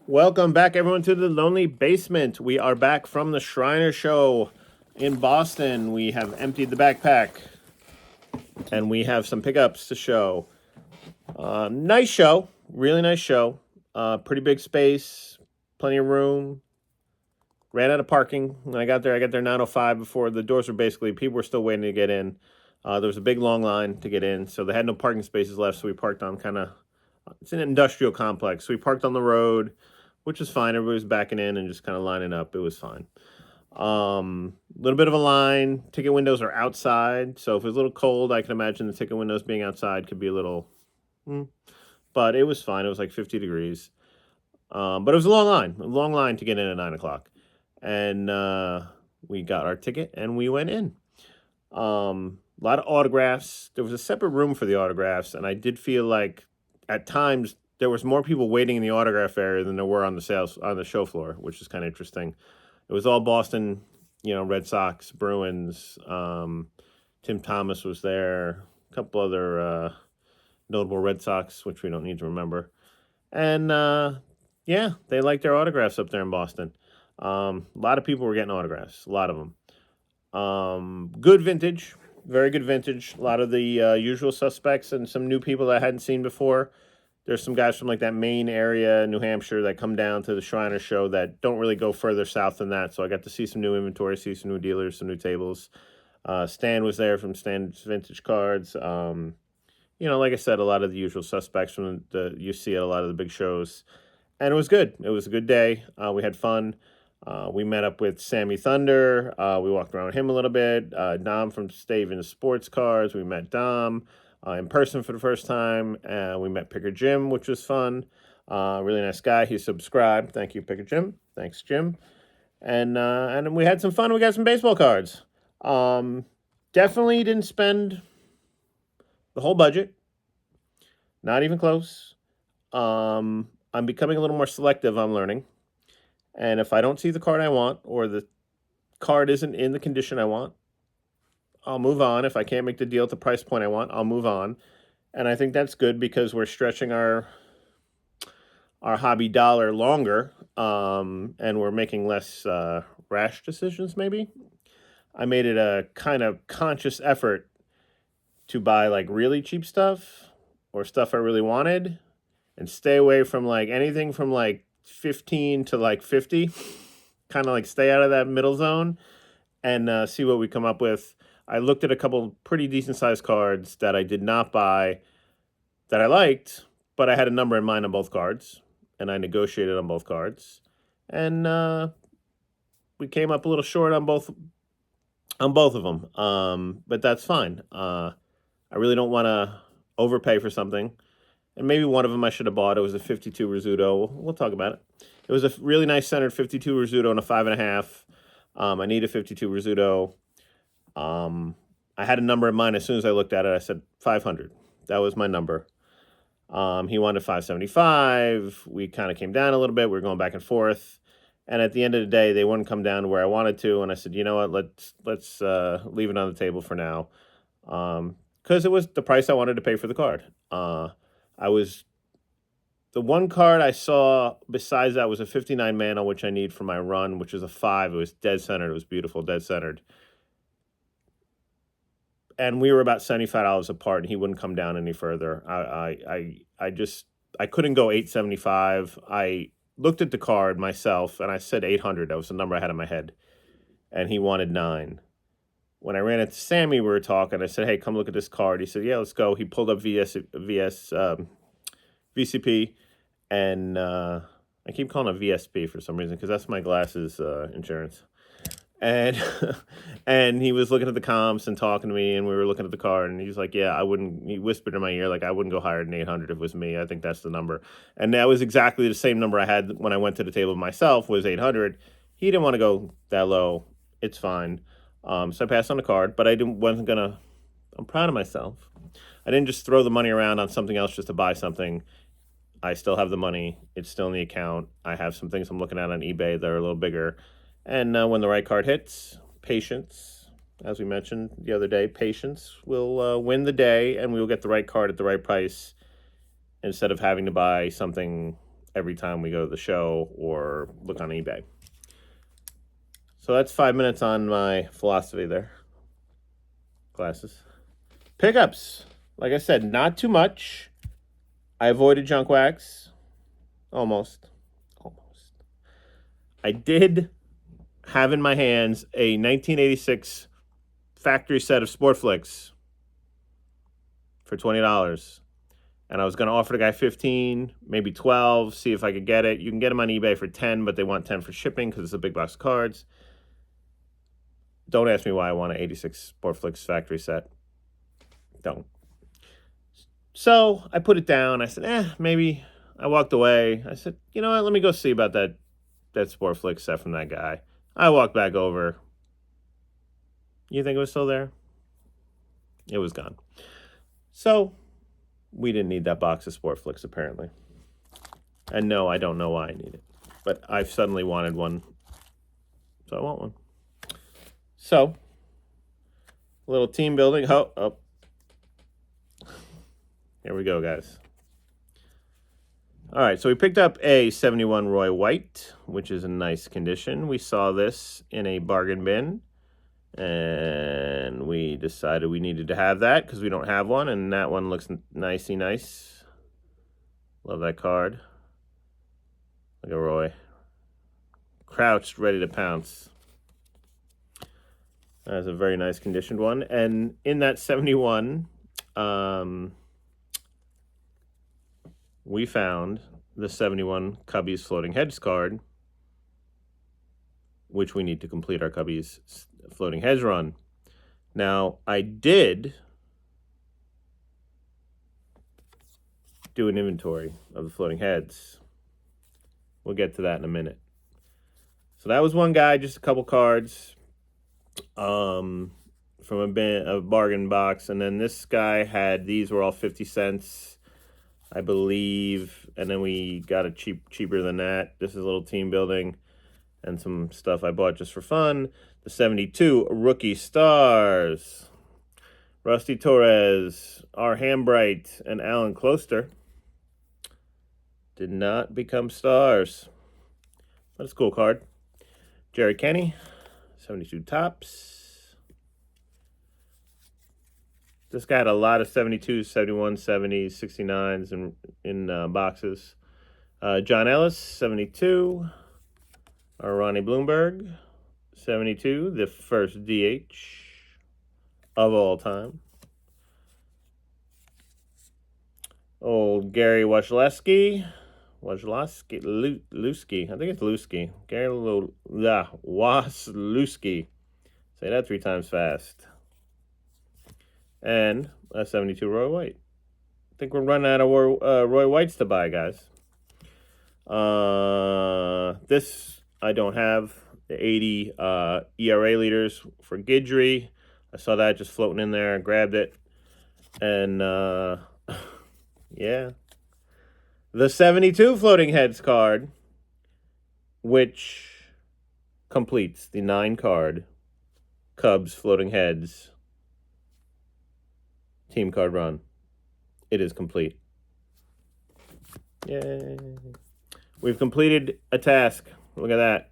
Welcome back, everyone, to the Lonely Basement. We are back from the Shriner Show in Boston. We have emptied the backpack, and we have some pickups to show. Nice show, really nice show. Pretty big space, plenty of room. Ran out of parking when I got there. I got there 9:05 before the doors were basically. People were still waiting to get in. There was a big long line to get in, so they had no parking spaces left. So we parked on kind of. It's an industrial complex. So we parked on the road, which was fine. Everybody was backing in and just kind of lining up. It was fine. A little bit of a line. Ticket windows are outside, so if it's a little cold, I can imagine the ticket windows being outside could be a little. But it was fine. It was like 50 degrees. But it was a long line to get in at 9 o'clock, and we got our ticket and we went in. A lot of autographs. There was a separate room for the autographs, and I did feel like at times there was more people waiting in the autograph area than there were on the show floor, which is kind of interesting. It was all Boston, Red Sox, Bruins. Tim Thomas was there. A couple other notable Red Sox, which we don't need to remember. And yeah, they like their autographs up there in Boston. A lot of people were getting autographs. A lot of them. Good vintage, very good vintage. A lot of the usual suspects and some new people that I hadn't seen before. There's some guys from like that Maine area, New Hampshire, that come down to the Shriner Show that don't really go further south than that. So I got to see some new inventory, see some new dealers, some new tables. Stan was there from Stan's Vintage Cards. Like I said, a lot of the usual suspects from you see at a lot of the big shows. And it was good. It was a good day. We had fun. We met up with Sammy Thunder. We walked around with him a little bit. Dom from Staven Sports Cards. We met Dom in person for the first time. We met Picker Jim, which was fun. Really nice guy. He subscribed. Thank you, Picker Jim. Thanks, Jim. And we had some fun. We got some baseball cards. Definitely didn't spend the whole budget. Not even close. I'm becoming a little more selective, I'm learning. And if I don't see the card I want, or the card isn't in the condition I want, I'll move on. If I can't make the deal at the price point I want, I'll move on. And I think that's good because we're stretching our hobby dollar longer, and we're making less rash decisions, maybe. I made it a kind of conscious effort to buy like really cheap stuff or stuff I really wanted, and stay away from like anything from like 15 to like 50. Kind of like stay out of that middle zone and see what we come up with. I looked at a couple pretty decent sized cards that I did not buy that I liked, but I had a number in mind on both cards, and I negotiated on both cards, and we came up a little short on both of them. But that's fine. I really don't want to overpay for something. And maybe one of them I should have bought. It was a 52 Rizzuto. We'll talk about it. It was a really nice centered 52 Rizzuto and a 5.5. I need a 52 Rizzuto. I had a number in mind as soon as I looked at it. I said 500. That was my number. He wanted 575. We kind of came down a little bit. We were going back and forth. And at the end of the day, they wouldn't come down to where I wanted to. And I said, you know what? Let's leave it on the table for now. Because it was the price I wanted to pay for the card. The one card I saw besides that was a 59 mana, which I need for my run, which is a 5. It was dead centered. It was beautiful, dead centered. And we were about $75 apart, and he wouldn't come down any further. I couldn't go 875. I looked at the card myself, and I said 800. That was the number I had in my head, and he wanted 9. When I ran into Sammy, we were talking. I said, "Hey, come look at this card." He said, "Yeah, let's go." He pulled up VCP, and I keep calling it VSP for some reason because that's my glasses insurance. And and he was looking at the comps and talking to me, and we were looking at the card, and he's like, "Yeah, I wouldn't." He whispered in my ear, like, "I wouldn't go higher than 800 if it was me. I think that's the number." And that was exactly the same number I had when I went to the table myself, was 800. He didn't want to go that low. It's fine. So I passed on the card, but wasn't gonna. I'm proud of myself. I didn't just throw the money around on something else just to buy something. I still have the money. It's still in the account. I have some things I'm looking at on eBay that are a little bigger. And when the right card hits, patience, as we mentioned the other day, patience will win the day, and we will get the right card at the right price instead of having to buy something every time we go to the show or look on eBay. So that's 5 minutes on my philosophy there. Glasses. Pickups. Like I said, not too much. I avoided junk wax. Almost. I did have in my hands a 1986 factory set of Sportflics for $20. And I was going to offer the guy 15, maybe 12, see if I could get it. You can get them on eBay for 10, but they want 10 for shipping because it's a big box of cards. Don't ask me why I want an 86 Sportflics factory set. Don't. So I put it down. I said, maybe. I walked away. I said, you know what? Let me go see about that Sportflics set from that guy. I walked back over. You think it was still there? It was gone. So we didn't need that box of Sportflics, apparently. And no, I don't know why I need it. But I've suddenly wanted one. So I want one. So, a little team building. Oh. Here we go, guys. All right, so we picked up a 71 Roy White, which is in nice condition. We saw this in a bargain bin, and we decided we needed to have that because we don't have one, and that one looks nicey nice. Love that card. Look at Roy. Crouched, ready to pounce. That's a very nice conditioned one. And in that 71, we found the 71 Cubbies Floating Heads card, which we need to complete our Cubbies Floating Heads run. Now, I did do an inventory of the Floating Heads. We'll get to that in a minute. So that was one guy, just a couple cards from a bargain box. And then this guy had, these were all 50 cents. I believe, and then we got it cheaper than that. This is a little team building and some stuff I bought just for fun. The 72 Rookie Stars. Rusty Torres, R. Hambright, and Alan Closter did not become stars. That's a cool card. Jerry Kenny, 72 Topps. This guy had a lot of 72s, 71s, 70s, 69s in boxes. John Ellis, 72. Ronnie Bloomberg, 72. The first DH of all time. Old Gary Wasilewski. Lusky. I think it's Lusky. Gary Wasilewski. Say that 3 times fast. And a 72 Roy White. I think we're running out of Roy Whites to buy, guys. This I don't have. The 80 ERA leaders for Guidry. I saw that just floating in there. I grabbed it. And, yeah. The 72 Floating Heads card, which completes the 9-card Cubs Floating Heads team card run. It is complete. Yay. We've completed a task. Look at that.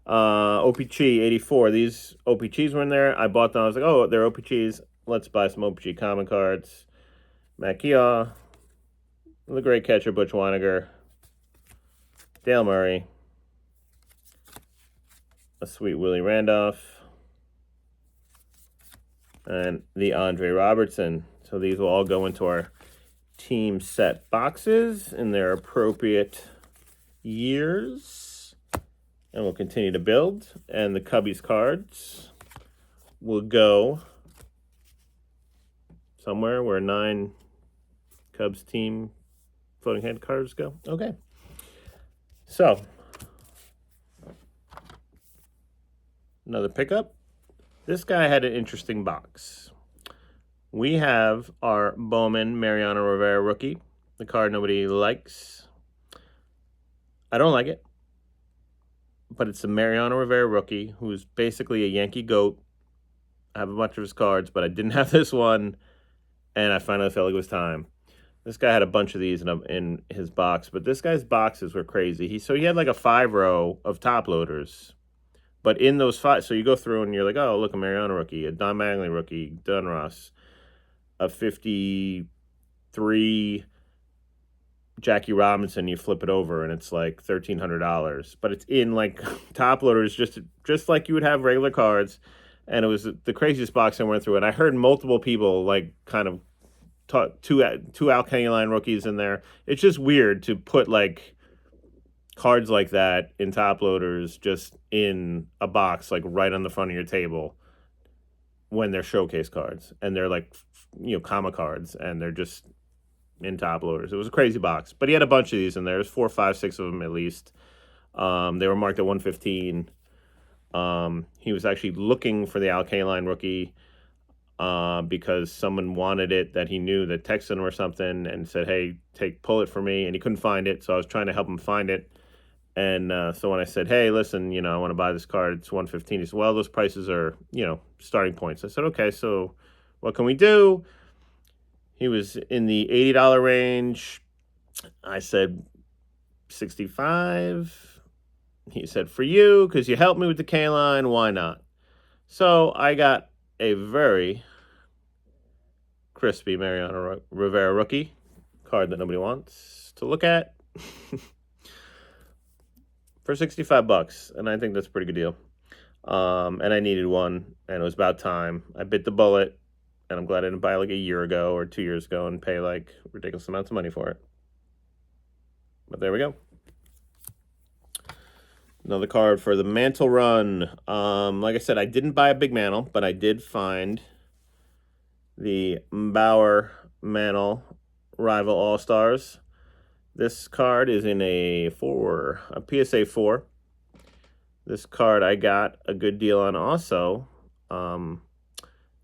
OPC 84. These OPCs were in there. I bought them. I was like, oh, they're OPCs. Let's buy some OPC common cards. Matt Keogh. The great catcher, Butch Wynegar. Dale Murray. A sweet Willie Randolph. And the Andre Robertson. So these will all go into our team set boxes in their appropriate years. And we'll continue to build. And the Cubbies cards will go somewhere where 9 Cubs team floating head cards go. Okay. So, another pickup. This guy had an interesting box. We have our Bowman Mariano Rivera rookie, the card nobody likes. I don't like it, but it's a Mariano Rivera rookie who's basically a Yankee GOAT. I have a bunch of his cards, but I didn't have this one, and I finally felt like it was time. This guy had a bunch of these in his box, but this guy's boxes were crazy. He had like a 5-row of top loaders, but in those 5, so you go through and you're like, oh, look, a Mariano rookie, a Don Mattingly rookie, Donruss, a 53 Jackie Robinson. You flip it over and it's like $1,300, but it's in like top loaders, just like you would have regular cards. And it was the craziest box I went through, and I heard multiple people like kind of two Al Kenny line rookies in there. It's just weird to put like cards like that in top loaders just in a box, like right on the front of your table, when they're showcase cards and they're like, comma cards, and they're just in top loaders. It was a crazy box, but he had a bunch of these in there. There's 4, 5, 6 of them at least. They were marked at 115. He was actually looking for the Al Kaline rookie because someone wanted it that he knew that texted him or something and said, hey, pull it for me. And he couldn't find it. So I was trying to help him find it. And so when I said, hey, listen, I want to buy this card, it's 115. He said, well, those prices are, starting points. I said, okay, so what can we do? He was in the $80 range. I said, 65. He said, for you, because you helped me with the K-line, why not? So I got a very crispy Mariano Rivera rookie card that nobody wants to look at for $65, and I think that's a pretty good deal. And I needed one, and it was about time. I bit the bullet, and I'm glad I didn't buy like a year ago or 2 years ago and pay like ridiculous amounts of money for it. But there we go. Another card for the Mantle run. Like I said, I didn't buy a big Mantle, but I did find the Bauer Mantle Rival All-Stars. This card is in a PSA 4. This card I got a good deal on also.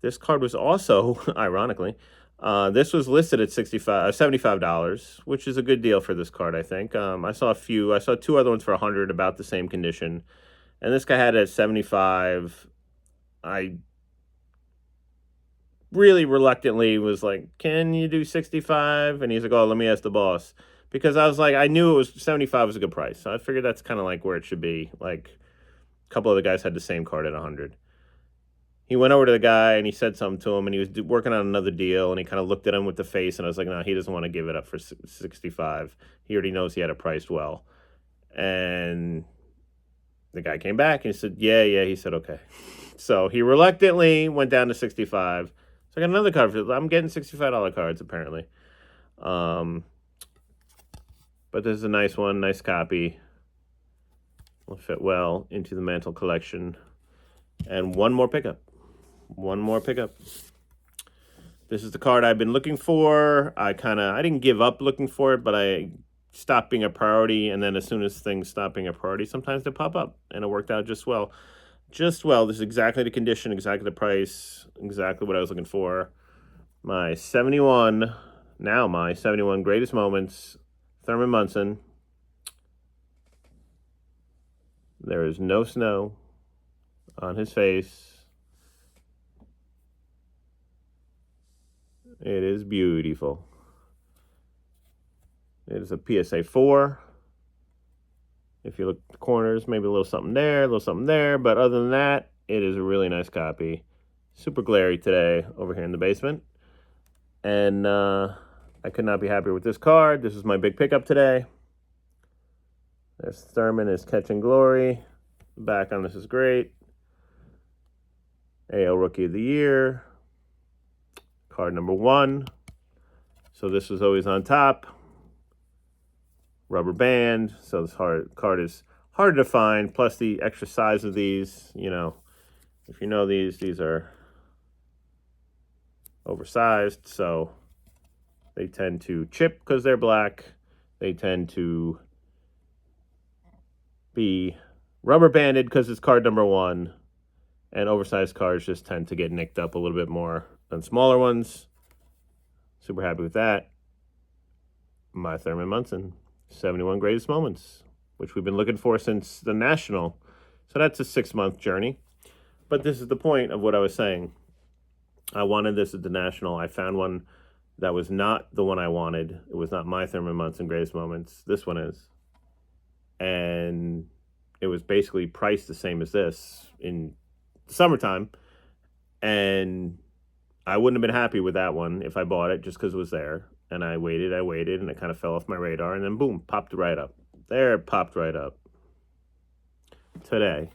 This card was also, ironically, this was listed at $75, which is a good deal for this card, I think. I saw 2 other ones for $100, about the same condition. And this guy had it at $75. I really reluctantly was like, can you do $65? And he's like, oh, let me ask the boss. Because I was like, I knew it was $75 was a good price. So I figured that's kind of like where it should be. Like, a couple of the guys had the same card at $100. He went over to the guy and he said something to him, and he was working on another deal, and he kind of looked at him with the face, and I was like, no, he doesn't want to give it up for $65. He already knows he had it priced well. And the guy came back and he said, yeah. He said, okay. So he reluctantly went down to $65. So I got another card. I'm getting $65 cards, apparently. But this is a nice one, nice copy. Will fit well into the Mantle collection. And one more pickup. This is the card I've been looking for. I didn't give up looking for it, but I stopped being a priority. And then as soon as things stop being a priority, sometimes they pop up. And it worked out just well. This is exactly the condition, exactly the price, exactly what I was looking for. My 71 greatest moments, Thurman Munson. There is no snow on his face. It is beautiful. It is a PSA 4. If you look at the corners, maybe a little something there, a little something there. But other than that, it is a really nice copy. Super glary today over here in the basement. And I could not be happier with this card. This is my big pickup today. There's Thurman, his Catch and Glory. The back on this is great. AL Rookie of the Year. Card number 1. So this was always on top. Rubber band. So this card is hard to find. Plus the extra size of these. If you know these are oversized. So they tend to chip because they're black. They tend to be rubber banded because it's card number 1. And oversized cards just tend to get nicked up a little bit more than smaller ones. Super happy with that. My Thurman Munson, 71 greatest moments, which we've been looking for since the National. So that's a 6-month journey. But this is the point of what I was saying. I wanted this at the National. I found one That was not the one I wanted. It was not my Thurman Munson Greatest Moments. This one is. And it was basically priced the same as this in the summertime. And I wouldn't have been happy with that one if I bought it just because it was there. And I waited, and it kind of fell off my radar. And then boom, popped right up. There, it popped right up. Today.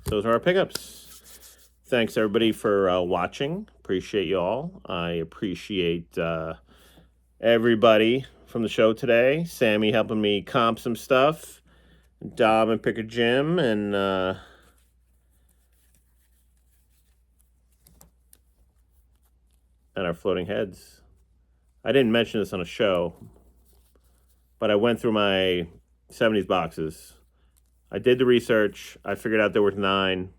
Those are our pickups. Thanks, everybody, for watching. Appreciate you all. I appreciate everybody from the show today. Sammy helping me comp some stuff. Dom and Picker Jim. And our floating heads. I didn't mention this on a show, but I went through my 70s boxes. I did the research. I figured out there was 9.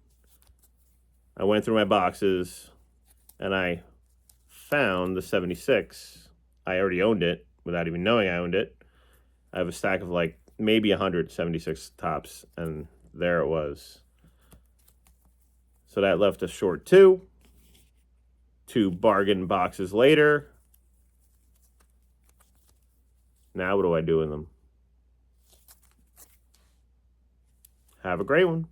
I went through my boxes, and I found the 76. I already owned it without even knowing I owned it. I have a stack of like maybe 176 tops, and there it was. So that left us short 2. 2 bargain boxes later. Now what do I do with them? Have a great one.